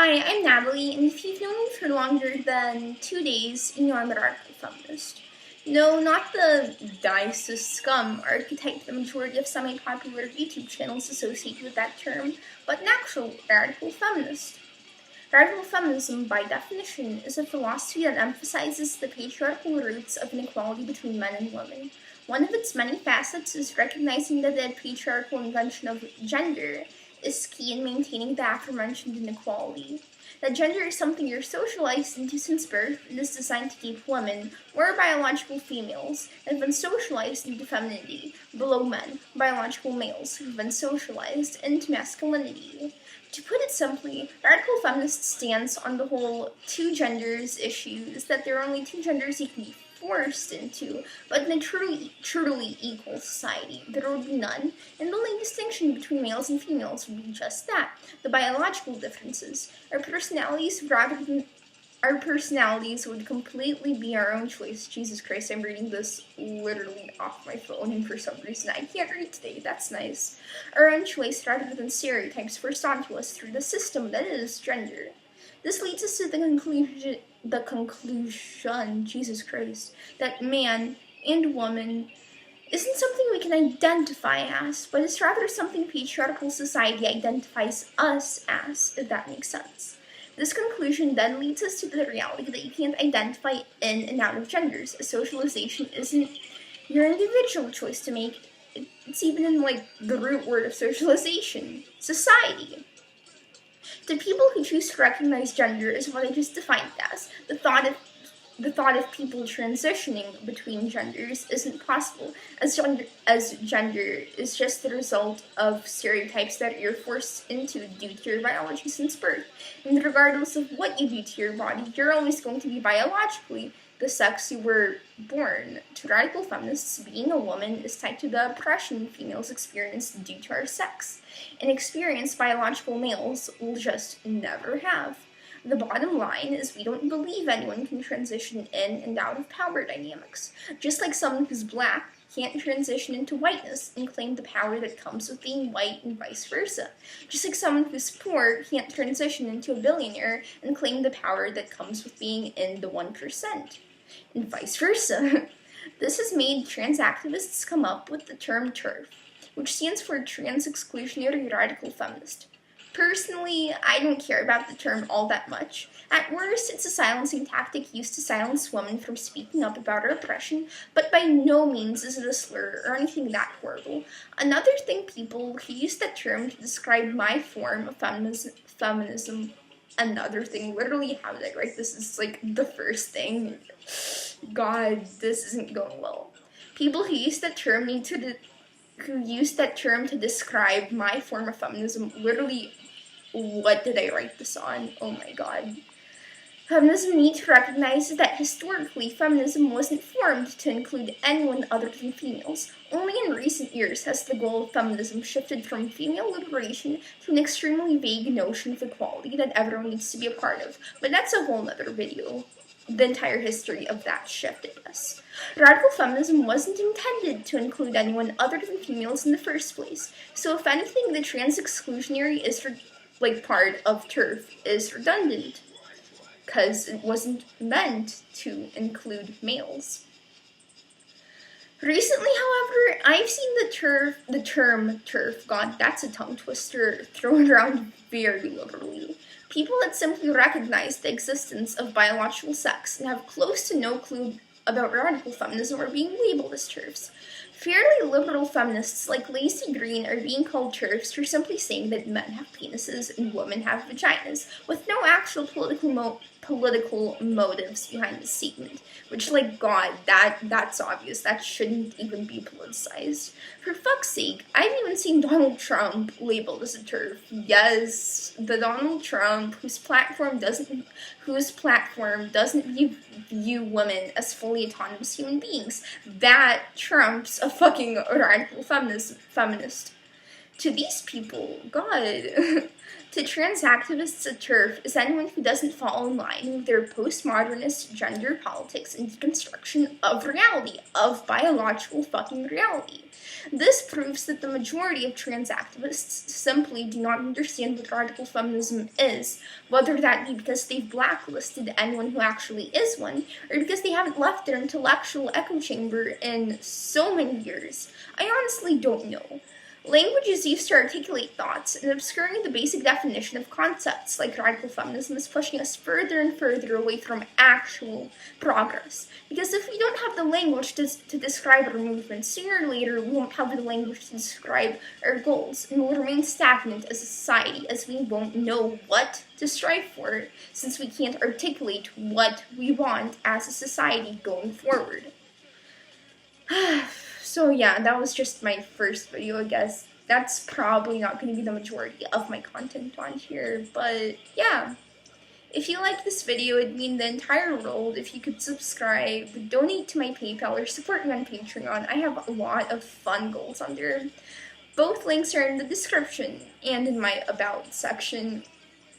Hi, I'm Natalie, and if you've known me for longer than 2 days, you know I'm a radical feminist. No, not the die-cis scum archetype the majority of semi-popular YouTube channels associate with that term, but an actual radical feminist. Radical feminism, by definition, is a philosophy that emphasizes the patriarchal roots of inequality between men and women. One of its many facets is recognizing that the patriarchal invention of gender is key in maintaining the aforementioned inequality. That gender is something you're socialized into since birth and is designed to keep women, or biological females, that have been socialized into femininity, below men, biological males, who have been socialized into masculinity. To put it simply, radical feminists stands on the whole two genders issues, that there are only two genders you can be forced into, but in a truly equal society, there would be none, and the only distinction between males and females would be just that, the biological differences. Our personalities would completely be our own choice. Jesus Christ, I'm reading this literally off my phone, and for some reason I can't read today. That's nice. Our own choice rather than stereotypes forced onto us through the system that is gender. This leads us to the conclusion, Jesus Christ, that man and woman isn't something we can identify as, but is rather something patriarchal society identifies us as, if that makes sense. This conclusion then leads us to the reality that you can't identify in and out of genders. Socialization isn't your individual choice to make. It's even in, the root word of socialization. Society. To people who choose to recognize gender as what I just defined it as, the thought of people transitioning between genders isn't possible, as gender is just the result of stereotypes that you're forced into due to your biology since birth. And regardless of what you do to your body, you're always going to be biologically the sex you were born. To radical feminists, being a woman is tied to the oppression females experience due to our sex, an experience biological males will just never have. The bottom line is we don't believe anyone can transition in and out of power dynamics. Just like someone who's black can't transition into whiteness and claim the power that comes with being white and vice versa. Just like someone who's poor can't transition into a billionaire and claim the power that comes with being in the 1%. And vice versa. This has made trans activists come up with the term terf, which stands for trans exclusionary radical feminist. Personally, I don't care about the term all that much. At worst, it's a silencing tactic used to silence women from speaking up about our oppression, but by no means is it a slur or anything that horrible. Another thing, people who use that term to describe my form of feminism, another thing, literally how did I write this? Is the first thing. God, this isn't going well. People who use that term to describe my form of feminism, literally, what did I write this on? Oh my god. Feminism needs to recognize that historically, feminism wasn't formed to include anyone other than females. Only in recent years has the goal of feminism shifted from female liberation to an extremely vague notion of equality that everyone needs to be a part of. But that's a whole nother video. The entire history of that shift, I guess. Radical feminism wasn't intended to include anyone other than females in the first place. So if anything, the trans exclusionary is part of terf is redundant, because it wasn't meant to include males. Recently, however, I've seen the term terf, god, that's a tongue twister, thrown around very liberally. People that simply recognize the existence of biological sex and have close to no clue about radical feminism are being labeled as terfs. Fairly liberal feminists like Lacey Green are being called terfs for simply saying that men have penises and women have vaginas, with no actual political motives behind the statement. Which, God, that's obvious. That shouldn't even be politicized. For fuck's sake, I've even seen Donald Trump labeled as a terf. Yes, the Donald Trump whose platform doesn't view women as fully autonomous human beings. That Trump's a fucking radical feminist. To these people, God, To trans activists, a TERF is anyone who doesn't fall in line with their postmodernist gender politics and deconstruction of reality, of biological fucking reality. This proves that the majority of trans activists simply do not understand what radical feminism is, whether that be because they've blacklisted anyone who actually is one, or because they haven't left their intellectual echo chamber in so many years. I honestly don't know. Language is used to articulate thoughts, and obscuring the basic definition of concepts like radical feminism is pushing us further and further away from actual progress. Because if we don't have the language to describe our movement, sooner or later we won't have the language to describe our goals, and we'll remain stagnant as a society, as we won't know what to strive for, since we can't articulate what we want as a society going forward. So yeah, that was just my first video, I guess. That's probably not going to be the majority of my content on here, but yeah. If you like this video, it'd mean the entire world if you could subscribe, donate to my PayPal, or support me on Patreon. I have a lot of fun goals on there. Both links are in the description and in my About section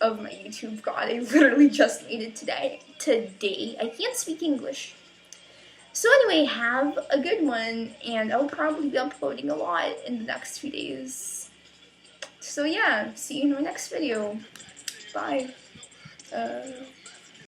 of my YouTube. God, I literally just made it today. I can't speak English. So anyway, have a good one, and I'll probably be uploading a lot in the next few days. So yeah, see you in my next video. Bye.